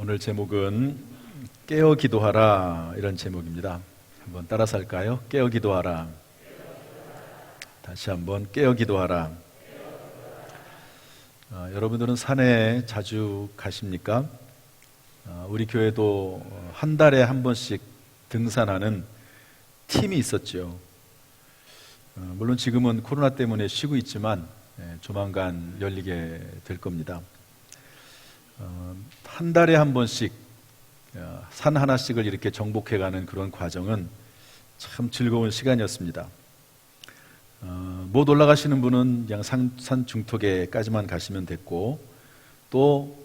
오늘 제목은 깨어 기도하라 이런 제목입니다. 한번 따라서 할까요? 깨어 기도하라. 다시 한번 깨어 기도하라. 여러분들은 산에 자주 가십니까? 우리 교회도 한 달에 한 번씩 등산하는 팀이 있었죠. 물론 지금은 코로나 때문에 쉬고 있지만 조만간 열리게 될 겁니다. 한 달에 한 번씩 산 하나씩을 이렇게 정복해가는 그런 과정은 참 즐거운 시간이었습니다. 못 올라가시는 분은 그냥 산 중턱에까지만 가시면 됐고, 또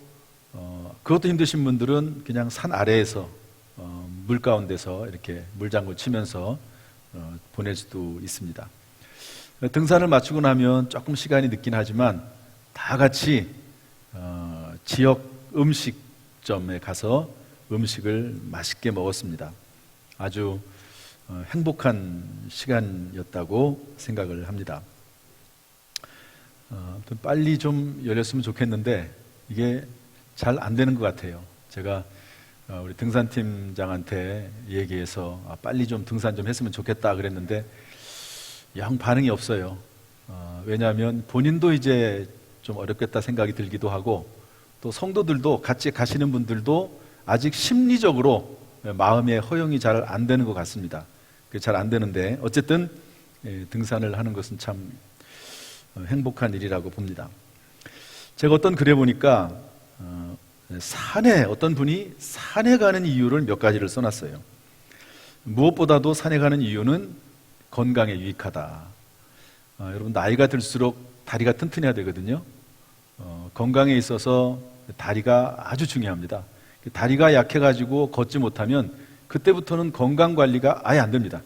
그것도 힘드신 분들은 그냥 산 아래에서 물 가운데서 이렇게 물장구 치면서 보낼 수도 있습니다. 등산을 마치고 나면 조금 시간이 늦긴 하지만 다 같이 지역 음식점에 가서 음식을 맛있게 먹었습니다. 아주 행복한 시간이었다고 생각을 합니다. 빨리 좀 열렸으면 좋겠는데 이게 잘 안 되는 것 같아요. 제가 우리 등산팀장한테 얘기해서 빨리 좀 등산 좀 했으면 좋겠다 그랬는데 영 반응이 없어요. 왜냐하면 본인도 이제 좀 어렵겠다 생각이 들기도 하고, 또 성도들도 같이 가시는 분들도 아직 심리적으로 마음의 허용이 잘 안 되는 것 같습니다. 잘 안 되는데 어쨌든 등산을 하는 것은 참 행복한 일이라고 봅니다. 제가 어떤 글에 보니까 어떤 분이 산에 가는 이유를 몇 가지를 써놨어요. 무엇보다도 산에 가는 이유는 건강에 유익하다. 여러분, 나이가 들수록 다리가 튼튼해야 되거든요. 건강에 있어서 다리가 아주 중요합니다. 다리가 약해가지고 걷지 못하면 그때부터는 건강 관리가 아예 안 됩니다.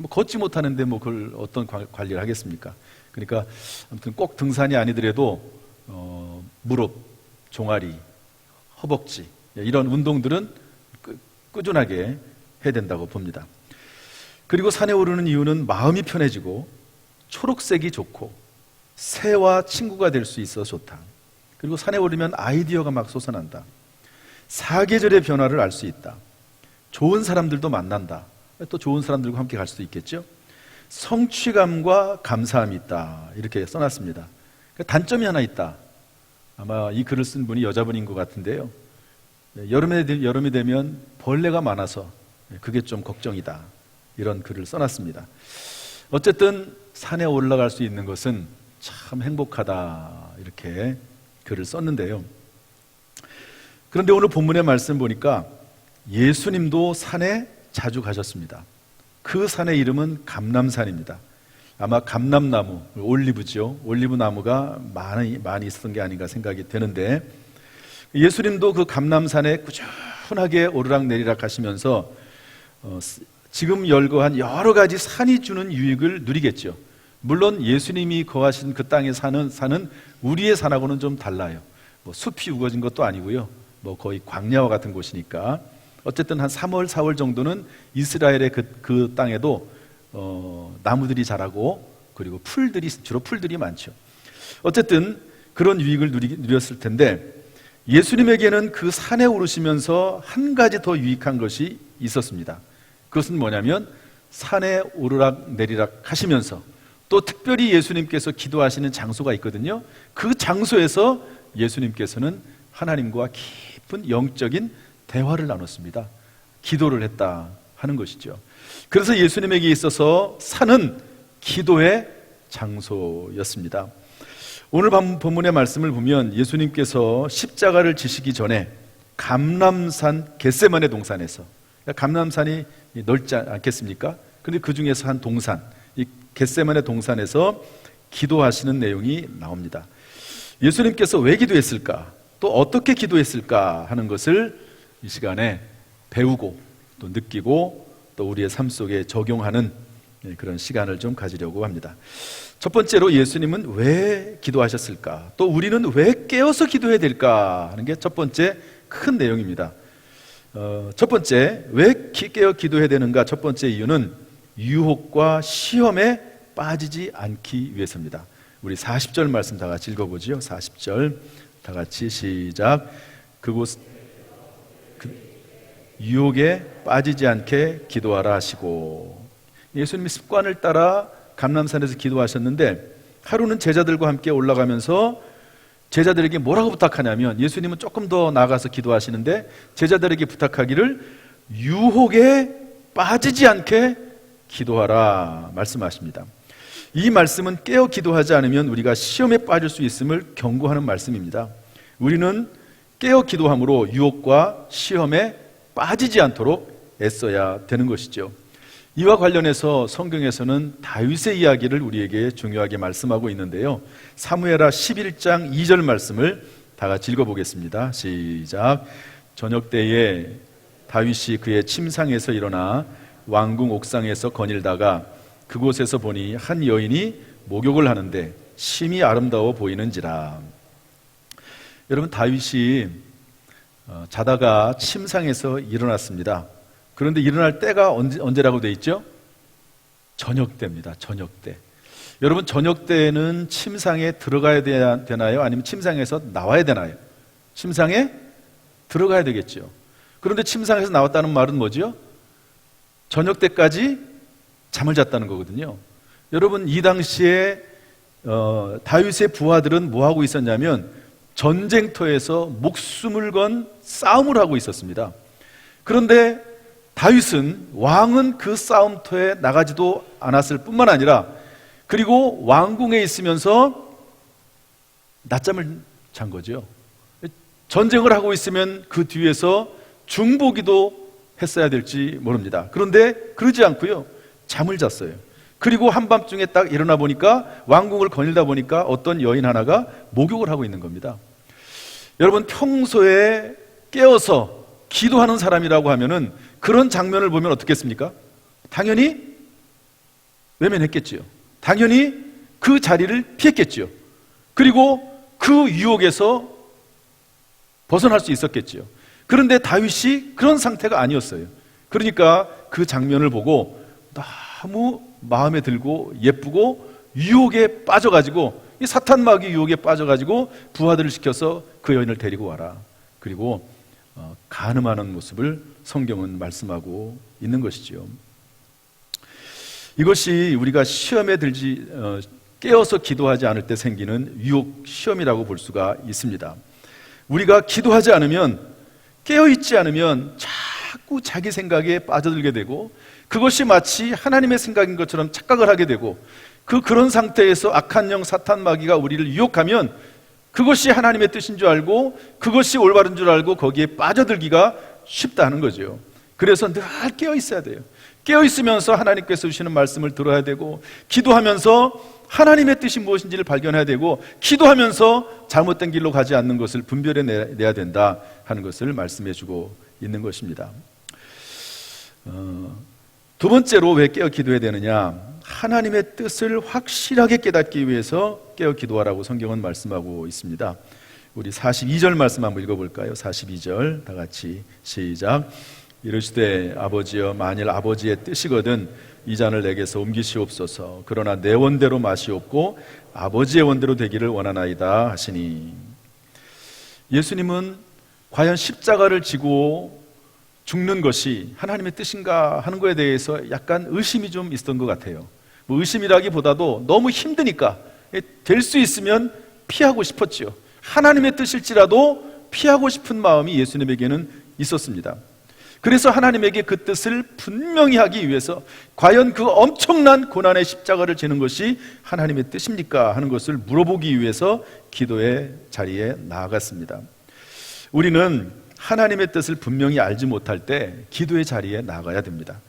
걷지 못하는데 그걸 어떤 관리를 하겠습니까? 그러니까 아무튼 꼭 등산이 아니더라도 무릎, 종아리, 허벅지 이런 운동들은 꾸준하게 해야 된다고 봅니다. 그리고 산에 오르는 이유는 마음이 편해지고 초록색이 좋고 새와 친구가 될 수 있어 좋다. 그리고 산에 오르면 아이디어가 막 솟아난다. 사계절의 변화를 알 수 있다. 좋은 사람들도 만난다. 또 좋은 사람들과 함께 갈 수도 있겠죠. 성취감과 감사함이 있다. 이렇게 써놨습니다. 단점이 하나 있다. 아마 이 글을 쓴 분이 여자분인 것 같은데요. 여름이 되면 벌레가 많아서 그게 좀 걱정이다. 이런 글을 써놨습니다. 어쨌든 산에 올라갈 수 있는 것은 참 행복하다. 이렇게 글을 썼는데요. 그런데 오늘 본문의 말씀 보니까 예수님도 산에 자주 가셨습니다. 그 산의 이름은 감람산입니다. 아마 감람나무, 올리브죠. 올리브 나무가 많이 있었던 게 아닌가 생각이 되는데, 예수님도 그 감람산에 꾸준하게 오르락내리락 하시면서 지금 열거한 여러 가지 산이 주는 유익을 누리겠죠. 물론 예수님이 거하신 그 땅의 산은 우리의 산하고는 좀 달라요. 숲이 우거진 것도 아니고요. 거의 광야와 같은 곳이니까. 어쨌든 한 3월, 4월 정도는 이스라엘의 그 땅에도 나무들이 자라고, 그리고 주로 풀들이 많죠. 어쨌든 그런 유익을 누렸을 텐데, 예수님에게는 그 산에 오르시면서 한 가지 더 유익한 것이 있었습니다. 그것은 뭐냐면 산에 오르락 내리락 하시면서 또 특별히 예수님께서 기도하시는 장소가 있거든요. 그 장소에서 예수님께서는 하나님과 깊은 영적인 대화를 나눴습니다. 기도를 했다 하는 것이죠. 그래서 예수님에게 있어서 산은 기도의 장소였습니다. 오늘 본문의 말씀을 보면 예수님께서 십자가를 지시기 전에 감람산 겟세마네 동산에서, 감람산이 넓지 않겠습니까? 그런데 그 중에서 한 동산, 이 겟세마네 동산에서 기도하시는 내용이 나옵니다. 예수님께서 왜 기도했을까? 또 어떻게 기도했을까 하는 것을 이 시간에 배우고 또 느끼고 또 우리의 삶 속에 적용하는 그런 시간을 좀 가지려고 합니다. 첫 번째로 예수님은 왜 기도하셨을까? 또 우리는 왜 깨어서 기도해야 될까 하는 게 첫 번째 큰 내용입니다. 첫 번째, 왜 깨어 기도해야 되는가? 첫 번째 이유는 유혹과 시험에 빠지지 않기 위해서입니다. 우리 40절 말씀 다 같이 읽어보죠. 40절 다 같이 시작. 그곳 유혹에 빠지지 않게 기도하라 하시고, 예수님이 습관을 따라 감람산에서 기도하셨는데 하루는 제자들과 함께 올라가면서 제자들에게 뭐라고 부탁하냐면, 예수님은 조금 더 나아가서 기도하시는데 제자들에게 부탁하기를 유혹에 빠지지 않게 기도하라 말씀하십니다. 이 말씀은 깨어 기도하지 않으면 우리가 시험에 빠질 수 있음을 경고하는 말씀입니다. 우리는 깨어 기도함으로 유혹과 시험에 빠지지 않도록 애써야 되는 것이죠. 이와 관련해서 성경에서는 다윗의 이야기를 우리에게 중요하게 말씀하고 있는데요, 사무엘하 11장 2절 말씀을 다 같이 읽어보겠습니다. 시작. 저녁 때에 다윗이 그의 침상에서 일어나 왕궁 옥상에서 거닐다가 그곳에서 보니 한 여인이 목욕을 하는데 심히 아름다워 보이는지라. 여러분, 다윗이 자다가 침상에서 일어났습니다. 그런데 일어날 때가 언제라고 되어 있죠? 저녁 때입니다. 저녁 때. 여러분, 저녁 때는 침상에 들어가야 되나요? 아니면 침상에서 나와야 되나요? 침상에 들어가야 되겠죠. 그런데 침상에서 나왔다는 말은 뭐죠? 저녁 때까지 잠을 잤다는 거거든요. 여러분, 이 당시에 다윗의 부하들은 뭐 하고 있었냐면 전쟁터에서 목숨을 건 싸움을 하고 있었습니다. 그런데 다윗은, 왕은 그 싸움터에 나가지도 않았을 뿐만 아니라, 그리고 왕궁에 있으면서 낮잠을 잔 거죠. 전쟁을 하고 있으면 그 뒤에서 중보기도 했어야 될지 모릅니다. 그런데 그러지 않고요, 잠을 잤어요. 그리고 한밤중에 딱 일어나 보니까, 왕궁을 거닐다 보니까 어떤 여인 하나가 목욕을 하고 있는 겁니다. 여러분, 평소에 깨어서 기도하는 사람이라고 하면은 그런 장면을 보면 어떻겠습니까? 당연히 외면했겠지요. 당연히 그 자리를 피했겠지요. 그리고 그 유혹에서 벗어날 수 있었겠지요. 그런데 다윗이 그런 상태가 아니었어요. 그러니까 그 장면을 보고 너무 마음에 들고 예쁘고 유혹에 빠져가지고, 이 사탄 마귀 유혹에 빠져가지고 부하들을 시켜서 그 여인을 데리고 와라. 그리고 간음하는 모습을 성경은 말씀하고 있는 것이지요. 이것이 우리가 시험에 들지 깨어서 기도하지 않을 때 생기는 유혹 시험이라고 볼 수가 있습니다. 우리가 기도하지 않으면, 깨어있지 않으면 자꾸 자기 생각에 빠져들게 되고, 그것이 마치 하나님의 생각인 것처럼 착각을 하게 되고, 그런 상태에서 악한 영 사탄 마귀가 우리를 유혹하면 그것이 하나님의 뜻인 줄 알고, 그것이 올바른 줄 알고 거기에 빠져들기가 쉽다 하는 거죠. 그래서 늘 깨어 있어야 돼요. 깨어 있으면서 하나님께서 주시는 말씀을 들어야 되고, 기도하면서 하나님의 뜻이 무엇인지를 발견해야 되고, 기도하면서 잘못된 길로 가지 않는 것을 분별해내야 된다 하는 것을 말씀해주고 있는 것입니다. 두 번째로 왜 깨어 기도해야 되느냐? 하나님의 뜻을 확실하게 깨닫기 위해서 깨어 기도하라고 성경은 말씀하고 있습니다. 우리 42절 말씀 한번 읽어볼까요? 42절 다 같이 시작. 이르시되 아버지여, 만일 아버지의 뜻이거든 이 잔을 내게서 옮기시옵소서. 그러나 내 원대로 마시옵고 아버지의 원대로 되기를 원하나이다 하시니, 예수님은 과연 십자가를 지고 죽는 것이 하나님의 뜻인가 하는 것에 대해서 약간 의심이 좀 있었던 것 같아요. 의심이라기보다도 너무 힘드니까 될 수 있으면 피하고 싶었지요. 하나님의 뜻일지라도 피하고 싶은 마음이 예수님에게는 있었습니다. 그래서 하나님에게 그 뜻을 분명히 하기 위해서, 과연 그 엄청난 고난의 십자가를 지는 것이 하나님의 뜻입니까 하는 것을 물어보기 위해서 기도의 자리에 나아갔습니다. 우리는 하나님의 뜻을 분명히 알지 못할 때 기도의 자리에 나가야 됩니다.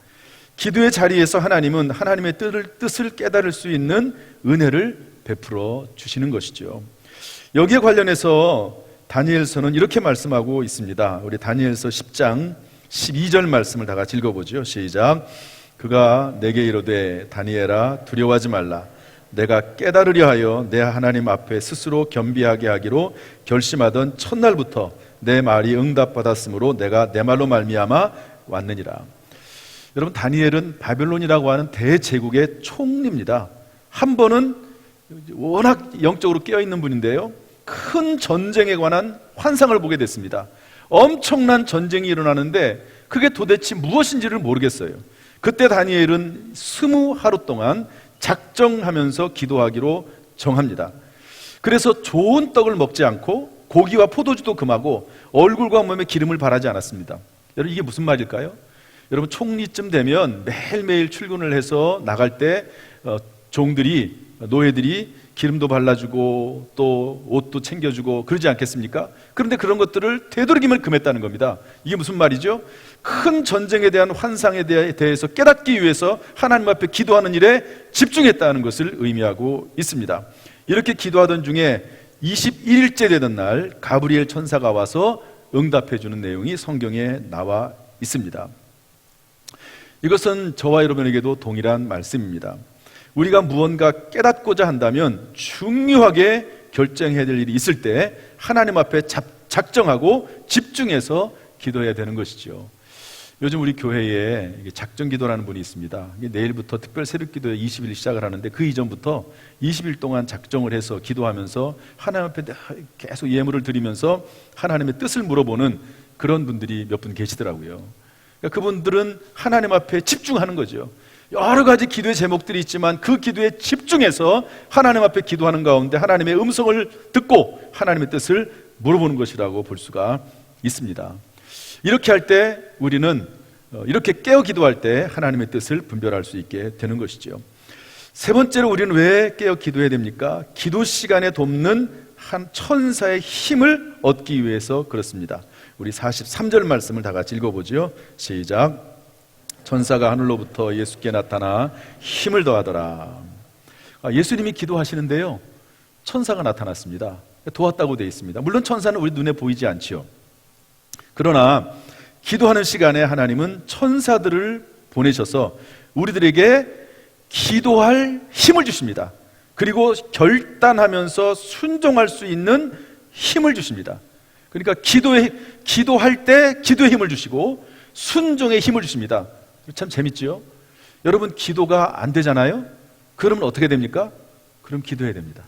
기도의 자리에서 하나님은 하나님의 뜻을 깨달을 수 있는 은혜를 베풀어 주시는 것이죠. 여기에 관련해서 다니엘서는 이렇게 말씀하고 있습니다. 우리 다니엘서 10장 12절 말씀을 다 같이 읽어보죠. 시작. 그가 내게 이르되 다니엘아, 두려워하지 말라. 내가 깨달으려 하여 내 하나님 앞에 스스로 겸비하게 하기로 결심하던 첫날부터 내 말이 응답받았으므로 내가 내 말로 말미암아 왔느니라. 여러분, 다니엘은 바벨론이라고 하는 대제국의 총리입니다. 한 번은 워낙 영적으로 깨어있는 분인데요, 큰 전쟁에 관한 환상을 보게 됐습니다. 엄청난 전쟁이 일어나는데 그게 도대체 무엇인지를 모르겠어요. 그때 다니엘은 20하루 동안 작정하면서 기도하기로 정합니다. 그래서 좋은 떡을 먹지 않고 고기와 포도주도 금하고 얼굴과 몸에 기름을 바르지 않았습니다. 여러분, 이게 무슨 말일까요? 여러분, 총리쯤 되면 매일매일 출근을 해서 나갈 때 종들이, 노예들이 기름도 발라주고 또 옷도 챙겨주고 그러지 않겠습니까? 그런데 그런 것들을 되도록이면 금했다는 겁니다. 이게 무슨 말이죠? 큰 전쟁에 대한 환상에 대해서 깨닫기 위해서 하나님 앞에 기도하는 일에 집중했다는 것을 의미하고 있습니다. 이렇게 기도하던 중에 21일째 되던 날 가브리엘 천사가 와서 응답해 주는 내용이 성경에 나와 있습니다. 이것은 저와 여러분에게도 동일한 말씀입니다. 우리가 무언가 깨닫고자 한다면 중요하게 결정해야 될 일이 있을 때 하나님 앞에 작정하고 집중해서 기도해야 되는 것이죠. 요즘 우리 교회에 작정기도라는 분이 있습니다. 내일부터 특별 새벽기도에 20일 시작을 하는데 그 이전부터 20일 동안 작정을 해서 기도하면서 하나님 앞에 계속 예물을 드리면서 하나님의 뜻을 물어보는 그런 분들이 몇 분 계시더라고요. 그러니까 그분들은 하나님 앞에 집중하는 거죠. 여러 가지 기도의 제목들이 있지만 그 기도에 집중해서 하나님 앞에 기도하는 가운데 하나님의 음성을 듣고 하나님의 뜻을 물어보는 것이라고 볼 수가 있습니다. 이렇게 할 때 우리는 이렇게 깨어 기도할 때 하나님의 뜻을 분별할 수 있게 되는 것이죠. 세 번째로 우리는 왜 깨어 기도해야 됩니까? 기도 시간에 돕는 한 천사의 힘을 얻기 위해서 그렇습니다. 우리 43절 말씀을 다 같이 읽어보죠. 시작. 천사가 하늘로부터 예수께 나타나 힘을 더하더라. 예수님이 기도하시는데요, 천사가 나타났습니다. 도왔다고 되어 있습니다. 물론 천사는 우리 눈에 보이지 않지요. 그러나 기도하는 시간에 하나님은 천사들을 보내셔서 우리들에게 기도할 힘을 주십니다. 그리고 결단하면서 순종할 수 있는 힘을 주십니다. 그러니까 기도할 때 기도의 힘을 주시고 순종의 힘을 주십니다. 참 재밌지요? 여러분, 기도가 안 되잖아요? 그러면 어떻게 됩니까? 그럼 기도해야 됩니다.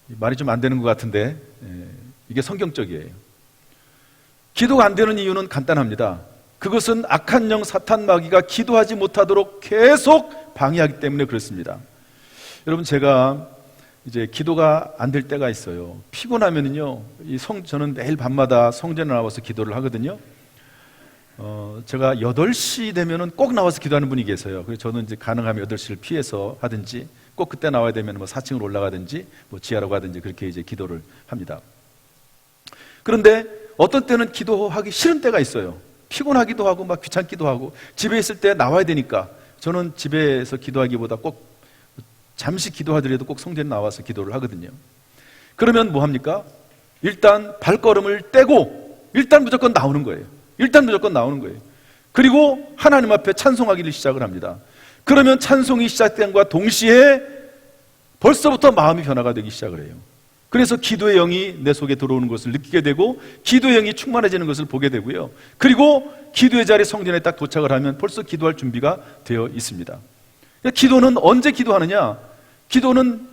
말이 좀 안 되는 것 같은데 이게 성경적이에요. 기도가 안 되는 이유는 간단합니다. 그것은 악한 영 사탄 마귀가 기도하지 못하도록 계속 방해하기 때문에 그렇습니다. 여러분, 제가 이제 기도가 안 될 때가 있어요. 피곤하면은요, 저는 매일 밤마다 성전에 나와서 기도를 하거든요. 제가 8시 되면은 꼭 나와서 기도하는 분이 계세요. 그래서 저는 이제 가능하면 8시를 피해서 하든지 꼭 그때 나와야 되면 뭐 4층으로 올라가든지 뭐 지하로 가든지 그렇게 이제 기도를 합니다. 그런데 어떤 때는 기도하기 싫은 때가 있어요. 피곤하기도 하고 막 귀찮기도 하고 집에 있을 때 나와야 되니까 저는 집에서 기도하기보다 꼭 잠시 기도하더라도 꼭 성전에 나와서 기도를 하거든요. 그러면 뭐 합니까? 일단 발걸음을 떼고 일단 무조건 나오는 거예요. 그리고 하나님 앞에 찬송하기를 시작을 합니다. 그러면 찬송이 시작된과 동시에 벌써부터 마음이 변화가 되기 시작을 해요. 그래서 기도의 영이 내 속에 들어오는 것을 느끼게 되고 기도의 영이 충만해지는 것을 보게 되고요. 그리고 기도의 자리 성전에 딱 도착을 하면 벌써 기도할 준비가 되어 있습니다. 기도는 언제 기도하느냐? 기도는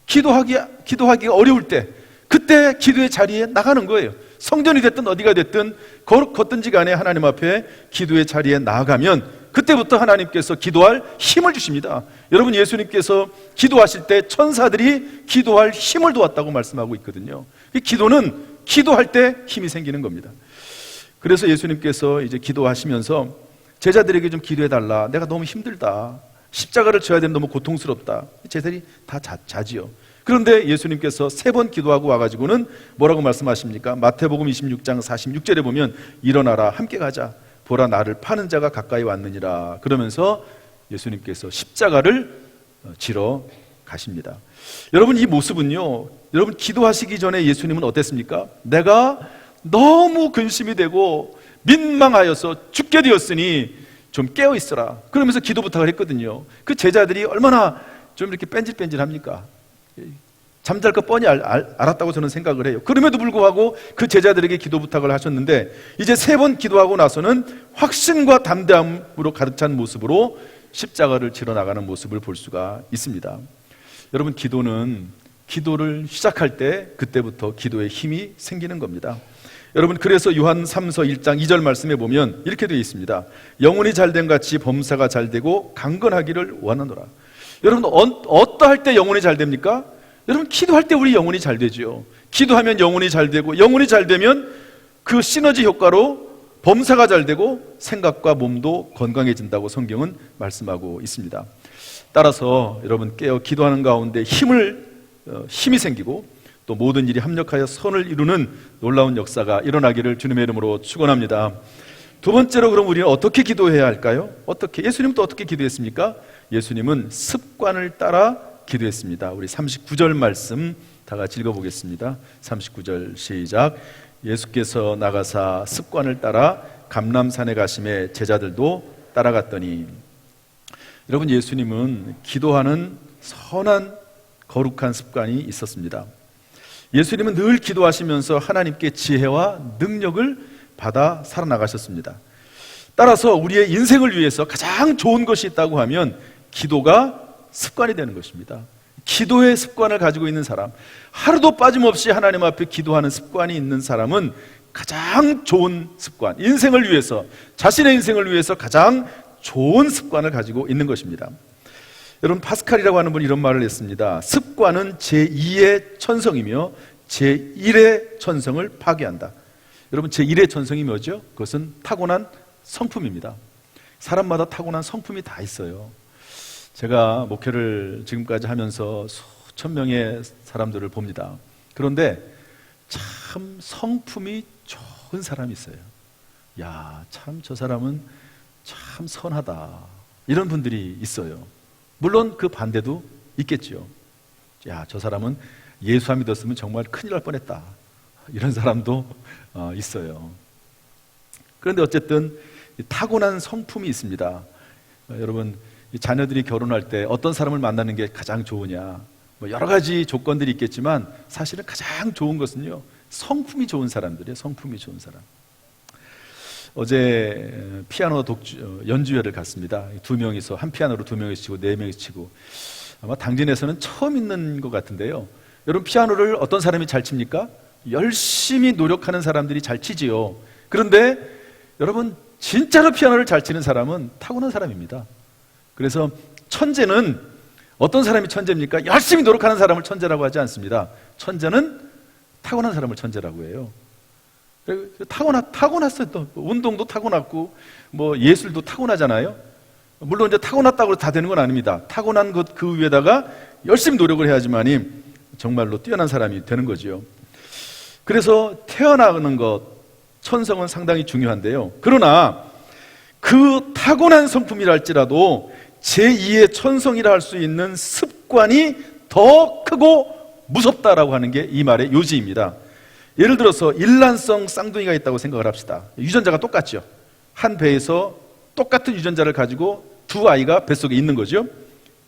기도하기가 어려울 때, 그때 기도의 자리에 나가는 거예요. 성전이 됐든 어디가 됐든 걷든지 간에 하나님 앞에 기도의 자리에 나아가면 그때부터 하나님께서 기도할 힘을 주십니다. 여러분, 예수님께서 기도하실 때 천사들이 기도할 힘을 도왔다고 말씀하고 있거든요. 기도는 기도할 때 힘이 생기는 겁니다. 그래서 예수님께서 이제 기도하시면서 제자들에게 좀 기도해달라. 내가 너무 힘들다. 십자가를 져야 되는 너무 고통스럽다. 제자들이 다 자지요. 그런데 예수님께서 3번 기도하고 와가지고는 뭐라고 말씀하십니까? 마태복음 26장 46절에 보면 일어나라 함께 가자. 보라 나를 파는 자가 가까이 왔느니라. 그러면서 예수님께서 십자가를 지러 가십니다. 여러분, 이 모습은요, 여러분 기도하시기 전에 예수님은 어땠습니까? 내가 너무 근심이 되고 민망하여서 죽게 되었으니 좀 깨어 있어라. 그러면서 기도 부탁을 했거든요. 그 제자들이 얼마나 좀 이렇게 뺀질뺀질합니까? 잠잘 거 뻔히 알았다고 저는 생각을 해요. 그럼에도 불구하고 그 제자들에게 기도 부탁을 하셨는데 이제 3번 기도하고 나서는 확신과 담대함으로 가득 찬 모습으로 십자가를 지러 나가는 모습을 볼 수가 있습니다. 여러분, 기도는 기도를 시작할 때 그때부터 기도의 힘이 생기는 겁니다. 여러분, 그래서 요한 3서 1장 2절 말씀에 보면 이렇게 되어 있습니다. 영혼이 잘된 같이 범사가 잘되고 강건하기를 원하노라. 여러분, 어떠할 때 영혼이 잘 됩니까? 여러분, 기도할 때 우리 영혼이 잘 되죠. 기도하면 영혼이 잘 되고, 영혼이 잘 되면 그 시너지 효과로 범사가 잘 되고 생각과 몸도 건강해진다고 성경은 말씀하고 있습니다. 따라서 여러분, 깨어 기도하는 가운데 힘이 생기고 또 모든 일이 합력하여 선을 이루는 놀라운 역사가 일어나기를 주님의 이름으로 축원합니다. 두 번째로, 그럼 우리는 어떻게 기도해야 할까요? 예수님은 또 어떻게 기도했습니까? 예수님은 습관을 따라 기도했습니다. 우리 39절 말씀 다 같이 읽어보겠습니다. 39절 시작. 예수께서 나가사 습관을 따라 감람산에 가심에 제자들도 따라갔더니. 여러분, 예수님은 기도하는 선한 거룩한 습관이 있었습니다. 예수님은 늘 기도하시면서 하나님께 지혜와 능력을 받아 살아나가셨습니다. 따라서 우리의 인생을 위해서 가장 좋은 것이 있다고 하면 기도가 습관이 되는 것입니다. 기도의 습관을 가지고 있는 사람, 하루도 빠짐없이 하나님 앞에 기도하는 습관이 있는 사람은 가장 좋은 습관, 인생을 위해서, 자신의 인생을 위해서 가장 좋은 습관을 가지고 있는 것입니다. 여러분, 파스칼이라고 하는 분이 이런 말을 했습니다. 습관은 제2의 천성이며 제1의 천성을 파괴한다. 여러분, 제1의 천성이 뭐죠? 그것은 타고난 성품입니다. 사람마다 타고난 성품이 다 있어요. 제가 목회를 지금까지 하면서 수천 명의 사람들을 봅니다. 그런데 참 성품이 좋은 사람이 있어요. 야, 참 저 사람은 참 선하다, 이런 분들이 있어요. 물론 그 반대도 있겠죠. 야, 저 사람은 예수 안 믿었으면 정말 큰일 날 뻔했다, 이런 사람도 있어요. 그런데 어쨌든 타고난 성품이 있습니다. 여러분, 자녀들이 결혼할 때 어떤 사람을 만나는 게 가장 좋으냐, 여러 가지 조건들이 있겠지만 사실은 가장 좋은 것은요, 성품이 좋은 사람들이에요. 성품이 좋은 사람. 어제 피아노 연주회를 갔습니다. 두 명이서, 한 피아노로 두 명이서 치고 네 명이서 치고, 아마 당진에서는 처음 있는 것 같은데요. 여러분, 피아노를 어떤 사람이 잘 칩니까? 열심히 노력하는 사람들이 잘 치지요. 그런데 여러분, 진짜로 피아노를 잘 치는 사람은 타고난 사람입니다. 그래서 천재는, 어떤 사람이 천재입니까? 열심히 노력하는 사람을 천재라고 하지 않습니다. 천재는 타고난 사람을 천재라고 해요. 타고났어요. 또 운동도 타고났고 예술도 타고나잖아요. 물론 이제 타고났다고 다 되는 건 아닙니다. 타고난 것 그 위에다가 열심히 노력을 해야지만이 정말로 뛰어난 사람이 되는 거죠. 그래서 태어나는 것, 천성은 상당히 중요한데요. 그러나 그 타고난 성품이랄지라도 제2의 천성이라 할 수 있는 습관이 더 크고 무섭다라고 하는 게 이 말의 요지입니다. 예를 들어서 일란성 쌍둥이가 있다고 생각을 합시다. 유전자가 똑같죠. 한 배에서 똑같은 유전자를 가지고 두 아이가 뱃속에 있는 거죠.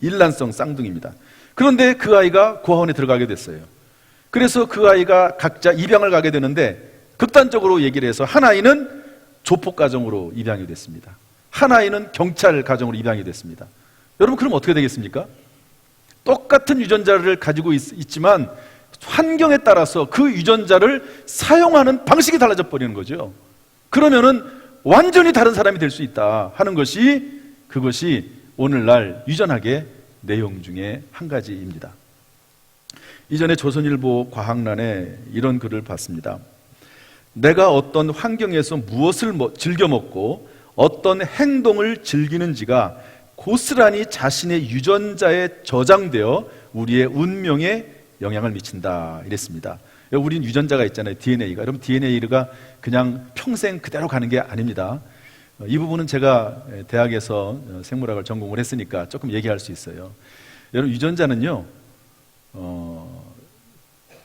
일란성 쌍둥이입니다. 그런데 그 아이가 고아원에 들어가게 됐어요. 그래서 그 아이가 각자 입양을 가게 되는데, 극단적으로 얘기를 해서 한 아이는 조폭 가정으로 입양이 됐습니다. 한 아이는 경찰 가정으로 입양이 됐습니다. 여러분, 그럼 어떻게 되겠습니까? 똑같은 유전자를 가지고 있지만 환경에 따라서 그 유전자를 사용하는 방식이 달라져 버리는 거죠. 그러면은 완전히 다른 사람이 될 수 있다 하는 것이, 그것이 오늘날 유전학의 내용 중에 한 가지입니다. 이전에 조선일보 과학란에 이런 글을 봤습니다. 내가 어떤 환경에서 무엇을 즐겨 먹고 어떤 행동을 즐기는지가 고스란히 자신의 유전자에 저장되어 우리의 운명에 영향을 미친다, 이랬습니다. 우리는 유전자가 있잖아요. DNA가. 여러분, DNA가 그냥 평생 그대로 가는 게 아닙니다. 이 부분은 제가 대학에서 생물학을 전공을 했으니까 조금 얘기할 수 있어요. 여러분, 유전자는요,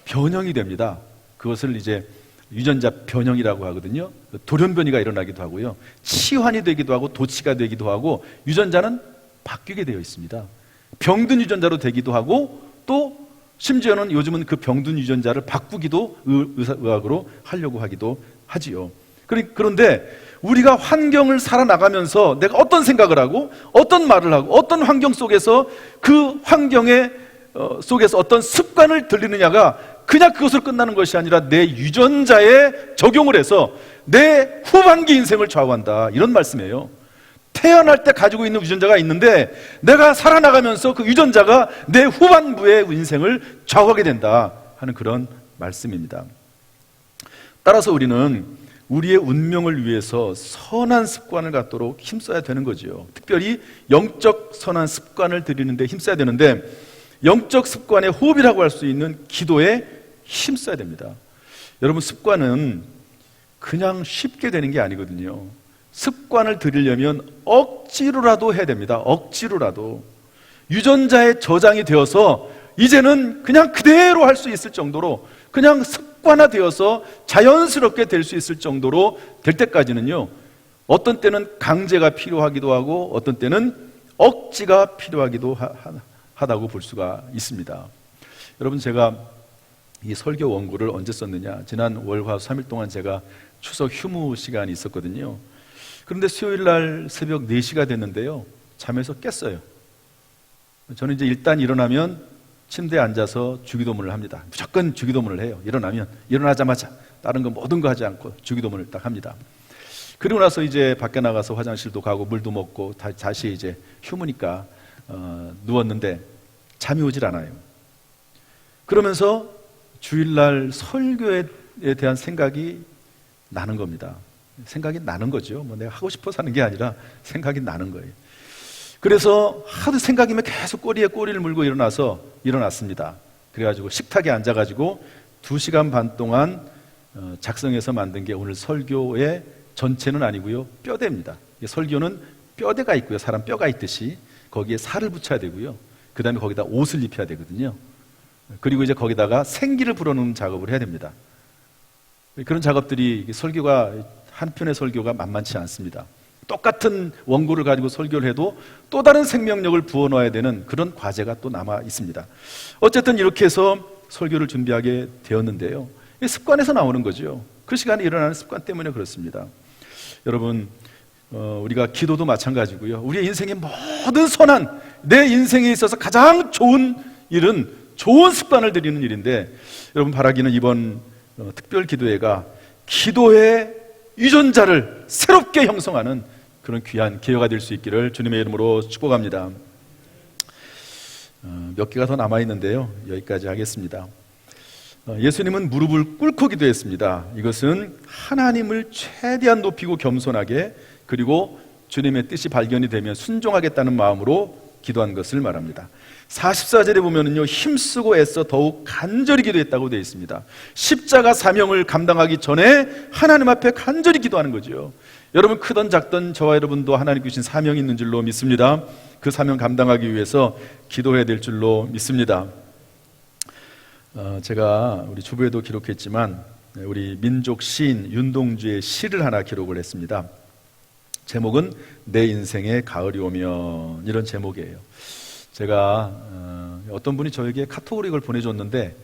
변형이 됩니다. 그것을 이제 유전자 변형이라고 하거든요. 돌연변이가 일어나기도 하고요, 치환이 되기도 하고 도치가 되기도 하고, 유전자는 바뀌게 되어 있습니다. 병든 유전자로 되기도 하고, 또 심지어는 요즘은 그 병든 유전자를 바꾸기도 의학으로 하려고 하기도 하지요. 그런데 우리가 환경을 살아나가면서 내가 어떤 생각을 하고 어떤 말을 하고 어떤 환경 속에서 그 환경에 속에서 어떤 습관을 들리느냐가 그냥 그것으로 끝나는 것이 아니라 내 유전자에 적용을 해서 내 후반기 인생을 좌우한다, 이런 말씀이에요. 태어날 때 가지고 있는 유전자가 있는데 내가 살아나가면서 그 유전자가 내 후반부의 인생을 좌우하게 된다 하는 그런 말씀입니다. 따라서 우리는 우리의 운명을 위해서 선한 습관을 갖도록 힘써야 되는 거죠. 특별히 영적 선한 습관을 들이는데 힘써야 되는데, 영적 습관의 호흡이라고 할 수 있는 기도에 힘써야 됩니다. 여러분, 습관은 그냥 쉽게 되는 게 아니거든요. 습관을 들이려면 억지로라도 해야 됩니다. 억지로라도. 유전자에 저장이 되어서 이제는 그냥 그대로 할 수 있을 정도로, 그냥 습관화되어서 자연스럽게 될 수 있을 정도로 될 때까지는요, 어떤 때는 강제가 필요하기도 하고 어떤 때는 억지가 필요하기도 하다고 볼 수가 있습니다. 여러분, 제가 이 설교 원고를 언제 썼느냐, 지난 월화 3일 동안 제가 추석 휴무 시간이 있었거든요. 그런데 수요일 날 새벽 4시가 됐는데요, 잠에서 깼어요. 저는 이제 일단 일어나면 침대에 앉아서 주기도문을 합니다. 무조건 주기도문을 해요. 일어나자마자 다른 거 모든 거 하지 않고 주기도문을 딱 합니다. 그리고 나서 이제 밖에 나가서 화장실도 가고 물도 먹고 다시 이제 휴무니까 누웠는데 잠이 오질 않아요. 그러면서 주일날 설교에 대한 생각이 나는 겁니다. 생각이 나는 거죠. 뭐 내가 하고 싶어서 하는 게 아니라 생각이 나는 거예요. 그래서 하도 생각이면 계속 꼬리에 꼬리를 물고 일어났습니다. 그래가지고 식탁에 앉아가지고 2시간 반 동안 작성해서 만든 게 오늘 설교의 전체는 아니고요, 뼈대입니다. 설교는 뼈대가 있고요, 사람 뼈가 있듯이 거기에 살을 붙여야 되고요, 그 다음에 거기다 옷을 입혀야 되거든요. 그리고 이제 거기다가 생기를 불어넣는 작업을 해야 됩니다. 그런 작업들이 설교가, 한 편의 설교가 만만치 않습니다. 똑같은 원고를 가지고 설교를 해도 또 다른 생명력을 부어넣어야 되는 그런 과제가 또 남아 있습니다. 어쨌든 이렇게 해서 설교를 준비하게 되었는데요, 습관에서 나오는 거죠. 그 시간에 일어나는 습관 때문에 그렇습니다. 여러분, 우리가 기도도 마찬가지고요, 우리의 인생의 모든 선한, 내 인생에 있어서 가장 좋은 일은 좋은 습관을 들이는 일인데, 여러분, 바라기는 이번 특별 기도회가 기도의 유전자를 새롭게 형성하는 그런 귀한 기회가 될 수 있기를 주님의 이름으로 축복합니다. 몇 개가 더 남아있는데요, 여기까지 하겠습니다. 예수님은 무릎을 꿇고 기도했습니다. 이것은 하나님을 최대한 높이고 겸손하게, 그리고 주님의 뜻이 발견이 되면 순종하겠다는 마음으로 기도한 것을 말합니다. 44절에 보면은요, 힘쓰고 애써 더욱 간절히 기도했다고 되어 있습니다. 십자가 사명을 감당하기 전에 하나님 앞에 간절히 기도하는 거죠. 여러분, 크던 작던 저와 여러분도 하나님 주신 사명이 있는 줄로 믿습니다. 그 사명 감당하기 위해서 기도해야 될 줄로 믿습니다. 제가 우리 주부에도 기록했지만 우리 민족 시인 윤동주의 시를 하나 기록을 했습니다. 제목은 내 인생의 가을이 오면, 이런 제목이에요. 제가 어떤 분이 저에게 카톡으로 이걸 보내줬는데,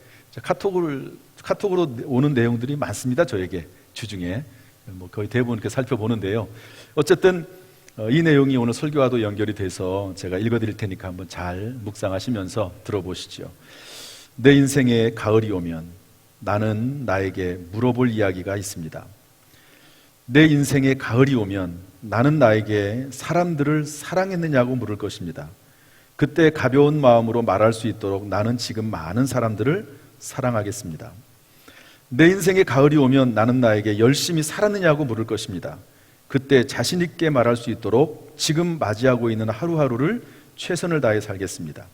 카톡으로 오는 내용들이 많습니다. 저에게 주중에 뭐 거의 대부분 이렇게 살펴보는데요. 어쨌든 이 내용이 오늘 설교와도 연결이 돼서 제가 읽어드릴 테니까 한번 잘 묵상하시면서 들어보시죠. 내 인생의 가을이 오면 나는 나에게 물어볼 이야기가 있습니다. 내 인생의 가을이 오면 나는 나에게 사람들을 사랑했느냐고 물을 것입니다. 그때 가벼운 마음으로 말할 수 있도록 나는 지금 많은 사람들을 사랑하겠습니다. 내 인생의 가을이 오면 나는 나에게 열심히 살았느냐고 물을 것입니다. 그때 자신 있게 말할 수 있도록 지금 맞이하고 있는 하루하루를 최선을 다해 살겠습니다.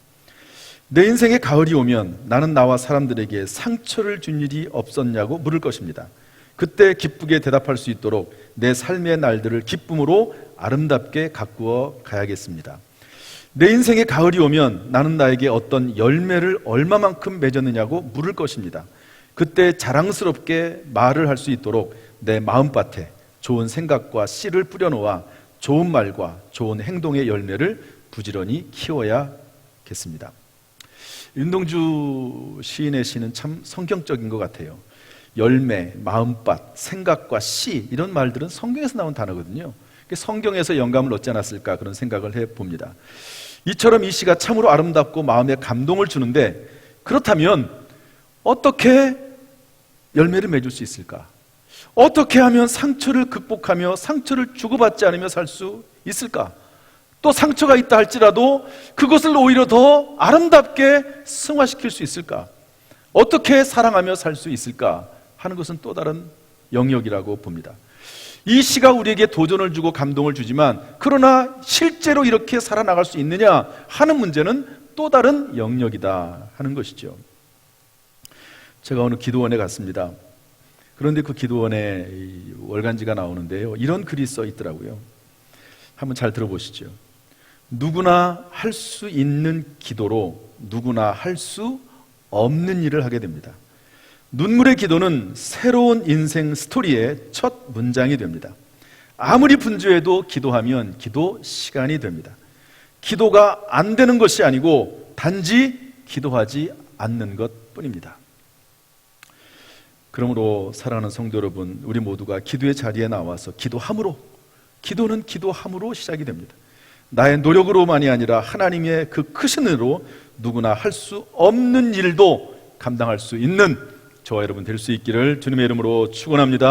내 인생의 가을이 오면 나는 나와 사람들에게 상처를 준 일이 없었냐고 물을 것입니다. 그때 기쁘게 대답할 수 있도록 내 삶의 날들을 기쁨으로 아름답게 가꾸어 가야겠습니다. 내 인생의 가을이 오면 나는 나에게 어떤 열매를 얼마만큼 맺었느냐고 물을 것입니다. 그때 자랑스럽게 말을 할 수 있도록 내 마음밭에 좋은 생각과 씨를 뿌려놓아 좋은 말과 좋은 행동의 열매를 부지런히 키워야겠습니다. 윤동주 시인의 시는 참 성경적인 것 같아요. 열매, 마음밭, 생각과 씨, 이런 말들은 성경에서 나온 단어거든요. 성경에서 영감을 얻지 않았을까, 그런 생각을 해봅니다. 이처럼 이 시가 참으로 아름답고 마음에 감동을 주는데, 그렇다면 어떻게 열매를 맺을 수 있을까? 어떻게 하면 상처를 극복하며 상처를 주고받지 않으며 살 수 있을까? 또 상처가 있다 할지라도 그것을 오히려 더 아름답게 승화시킬 수 있을까? 어떻게 사랑하며 살 수 있을까? 하는 것은 또 다른 영역이라고 봅니다. 이 시가 우리에게 도전을 주고 감동을 주지만, 그러나 실제로 이렇게 살아나갈 수 있느냐 하는 문제는 또 다른 영역이다 하는 것이죠. 제가 어느 기도원에 갔습니다. 그런데 그 기도원에 월간지가 나오는데요, 이런 글이 써 있더라고요. 한번 잘 들어보시죠. 누구나 할 수 있는 기도로 누구나 할 수 없는 일을 하게 됩니다. 눈물의 기도는 새로운 인생 스토리의 첫 문장이 됩니다. 아무리 분주해도 기도하면 기도 시간이 됩니다. 기도가 안 되는 것이 아니고 단지 기도하지 않는 것 뿐입니다. 그러므로 사랑하는 성도 여러분, 우리 모두가 기도의 자리에 나와서 기도는 기도함으로 시작이 됩니다. 나의 노력으로만이 아니라 하나님의 그 크신 은혜로 누구나 할 수 없는 일도 감당할 수 있는 저와 여러분 될 수 있기를 주님의 이름으로 축원합니다.